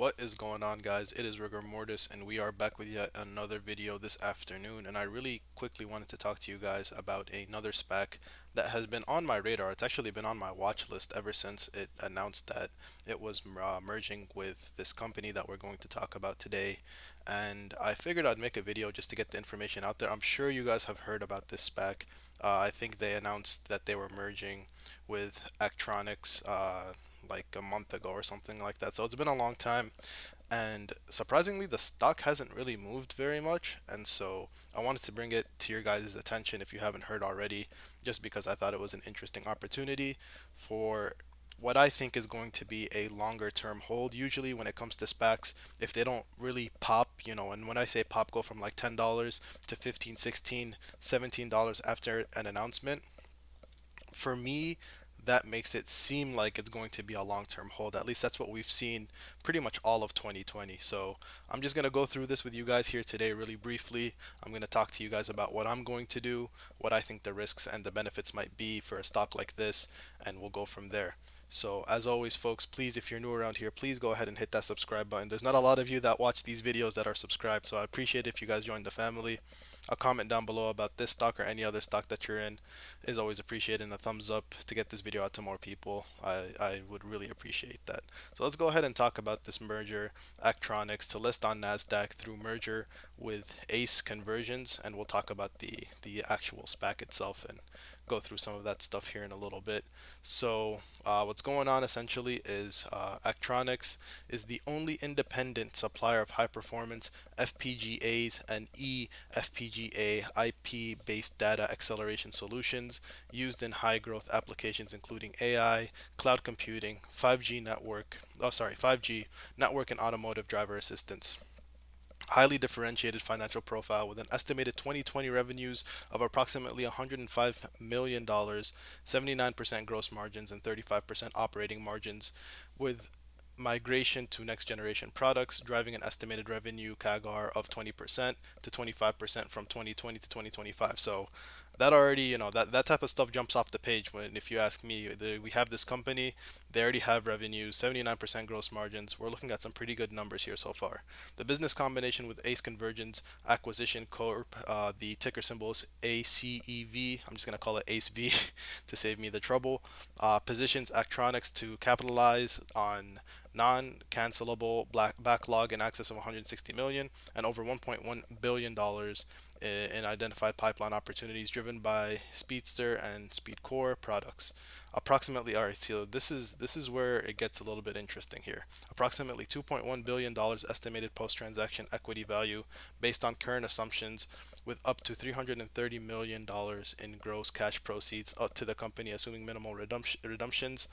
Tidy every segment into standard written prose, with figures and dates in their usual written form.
What is going on, guys? It is Rigor Mortis, and we are back with yet another video this afternoon. And I really quickly wanted to talk to you guys about another SPAC that has been on my radar. It's actually been on my watch list ever since it announced that it was merging with this company that we're going to talk about today. And I figured I'd make a video just to get the information out there. I'm sure you guys have heard about this SPAC. I think they announced that they were merging with Achronix like a month ago or something like that. So it's been a long time, and surprisingly, the stock hasn't really moved very much. And so I wanted to bring it to your guys' attention if you haven't heard already, just because I thought it was an interesting opportunity for what I think is going to be a longer term hold. Usually, when it comes to SPACs, if they don't really pop, and when I say pop, go from like $10 to 15, 16, $17 after an announcement, for me, that makes it seem like it's going to be a long-term hold. At least that's what we've seen pretty much all of 2020. So I'm just going to go through this with you guys here today really briefly. I'm going to talk to you guys about what I'm going to do, what I think the risks and the benefits might be for a stock like this, and we'll go from there. So as always, folks, please, if you're new around here, please go ahead and hit that subscribe button. There's not a lot of you that watch these videos that are subscribed, so I appreciate if you guys join the family. A comment down below about this stock or any other stock that you're in is always appreciated, and a thumbs up to get this video out to more people. I would really appreciate that. So let's go ahead and talk about this merger, Achronix, to list on NASDAQ through merger with ACE Convergence, and we'll talk about the actual SPAC itself and go through some of that stuff here in a little bit. So what's going on essentially is Achronix is the only independent supplier of high performance FPGAs and eFPGA IP-based data acceleration solutions used in high growth applications including AI, cloud computing, 5G network and automotive driver assistance. Highly differentiated financial profile with an estimated 2020 revenues of approximately $105 million, 79% gross margins, and 35% operating margins, with migration to next generation products driving an estimated revenue CAGR of 20% to 25% from 2020 to 2025. So that already, that type of stuff jumps off the page when, if you ask me, we have this company, they already have revenues, 79% gross margins. We're looking at some pretty good numbers here so far. The business combination with ACE Convergence Acquisition Corp, the ticker symbol is ACEV. I'm just going to call it ACEV to save me the trouble. Positions Achronix to capitalize on non-cancelable backlog in excess of 160 million and over 1.1 billion dollars in identified pipeline opportunities driven by Speedster and Speedcore products. Approximately, all right, so this is where it gets a little bit interesting here. Approximately $2.1 billion estimated post-transaction equity value based on current assumptions, with up to $330 million in gross cash proceeds to the company, assuming minimal redemptions.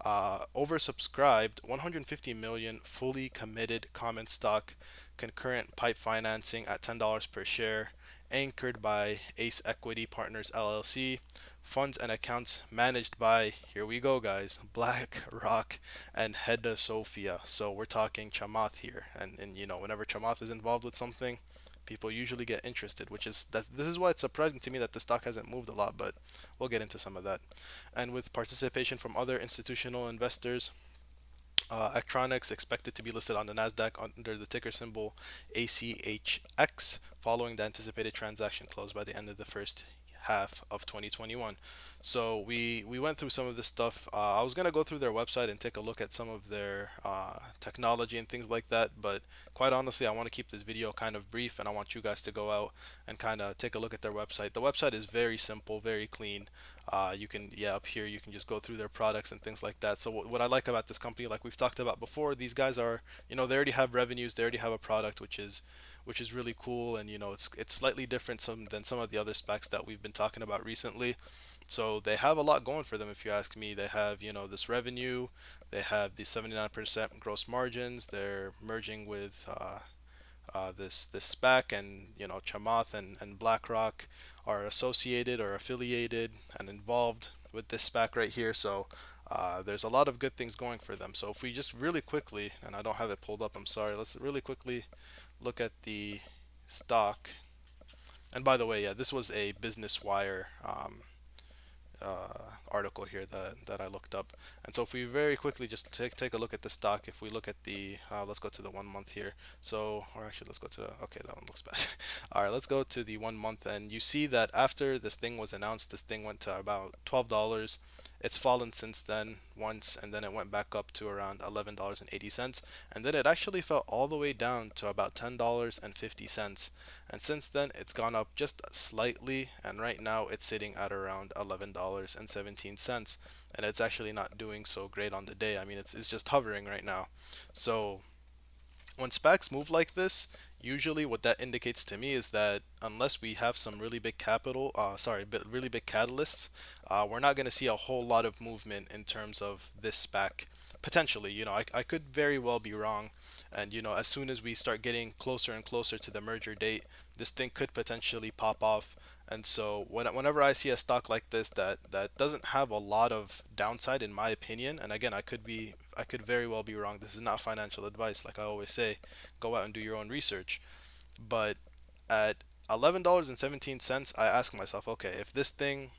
Oversubscribed 150 million fully committed common stock concurrent pipe financing at $10 per share, anchored by Ace Equity Partners LLC. Funds and accounts managed by, here we go, guys, Blackrock and Hedosophia. So we're talking Chamath here, and whenever Chamath is involved with something, people usually get interested, which is that this is why it's surprising to me that the stock hasn't moved a lot, but we'll get into some of that. And with participation from other institutional investors, Achronix expected to be listed on the Nasdaq under the ticker symbol ACHX following the anticipated transaction close by the end of the first half of 2021. So we went through some of this stuff. I was gonna go through their website and take a look at some of their technology and things like that, but quite honestly, I want to keep this video kind of brief, and I want you guys to go out and kind of take a look at their website. The website is very simple, very clean. You can, yeah, up here you can just go through their products and things like that. So what I like about this company, like we've talked about before, these guys are, they already have revenues, they already have a product, which is really cool, and it's slightly different than some of the other specs that we've been talking about recently. So they have a lot going for them, if you ask me. They have, this revenue, they have the 79% gross margins. They're merging with this SPAC, and Chamath and BlackRock are associated or affiliated and involved with this SPAC right here. So there's a lot of good things going for them. So if we just really quickly, and I don't have it pulled up, I'm sorry, let's really quickly look at the stock. And by the way, yeah, this was a Business Wire article here that I looked up. And so if we very quickly just take a look at the stock, if we look at the let's go to the 1 month here. So, or actually let's go to the, okay, that one looks bad. All right, let's go to the 1 month, and you see that after this thing was announced, this thing went to about $12. It's fallen since then once, and then it went back up to around $11.80, and then it actually fell all the way down to about $10.50. And since then, it's gone up just slightly, and right now it's sitting at around $11.17. And it's actually not doing so great on the day. I mean, it's just hovering right now. So when SPACs move like this, usually what that indicates to me is that unless we have some really big really big catalysts, we're not going to see a whole lot of movement in terms of this SPAC. Potentially, I could very well be wrong. And, as soon as we start getting closer and closer to the merger date, this thing could potentially pop off. And so whenever I see a stock like this that doesn't have a lot of downside, in my opinion, and again, I could very well be wrong. This is not financial advice, like I always say. Go out and do your own research. But at $11.17, I ask myself, okay, if this thing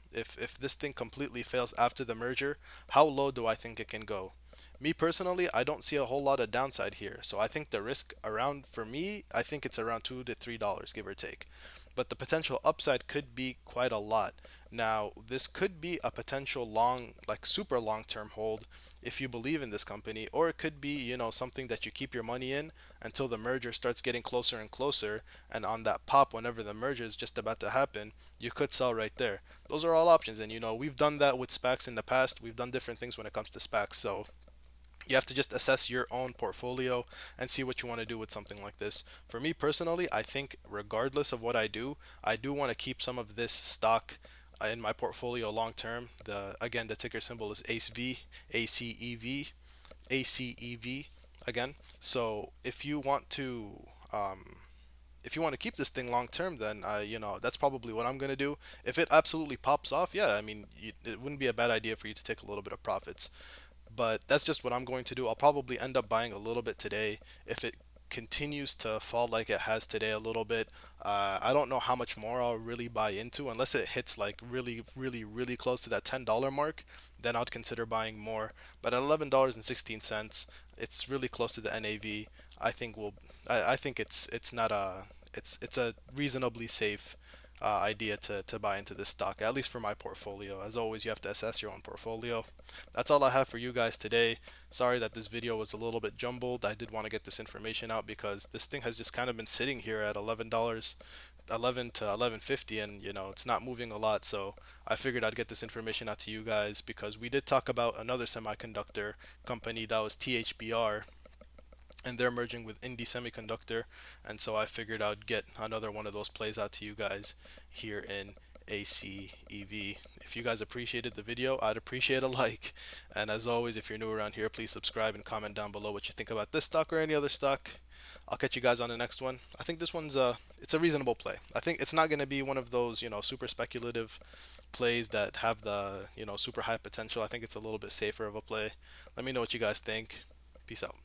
completely fails after the merger, how low do I think it can go? Me personally, I don't see a whole lot of downside here. So I think the risk around, for me, I think it's around $2 to $3, give or take. But the potential upside could be quite a lot. Now, this could be a potential long, like super long term hold if you believe in this company, or it could be, something that you keep your money in until the merger starts getting closer and closer, and on that pop, whenever the merger is just about to happen, you could sell right there. Those are all options, and we've done that with SPACs in the past. We've done different things when it comes to SPACs, so you have to just assess your own portfolio and see what you want to do with something like this. For me personally, I think regardless of what I do want to keep some of this stock in my portfolio long term. The ticker symbol is ACEV, ACEV, ACEV again. So if you want to keep this thing long term, then that's probably what I'm gonna do. If it absolutely pops off, yeah, I mean, it wouldn't be a bad idea for you to take a little bit of profits. But that's just what I'm going to do. I'll probably end up buying a little bit today. If it continues to fall like it has today a little bit, I don't know how much more I'll really buy into unless it hits like really, really, really close to that $10 mark. Then I'd consider buying more. But at $11.16, it's really close to the NAV. I think it's not a it's a reasonably safe idea to buy into this stock, at least for my portfolio. As always, you have to assess your own portfolio. That's all I have for you guys today. Sorry that this video was a little bit jumbled. I did want to get this information out because this thing has just kind of been sitting here at $11, 11 to 11.50, and it's not moving a lot. So I figured I'd get this information out to you guys because we did talk about another semiconductor company that was THBR, and they're merging with Indie Semiconductor, and so I figured I'd get another one of those plays out to you guys here in ACEV. If you guys appreciated the video, I'd appreciate a like, and as always, if you're new around here, please subscribe and comment down below what you think about this stock or any other stock. I'll catch you guys on the next one. I think this one's it's a reasonable play. I think it's not going to be one of those super speculative plays that have the super high potential. I think it's a little bit safer of a play. Let me know what you guys think. Peace out.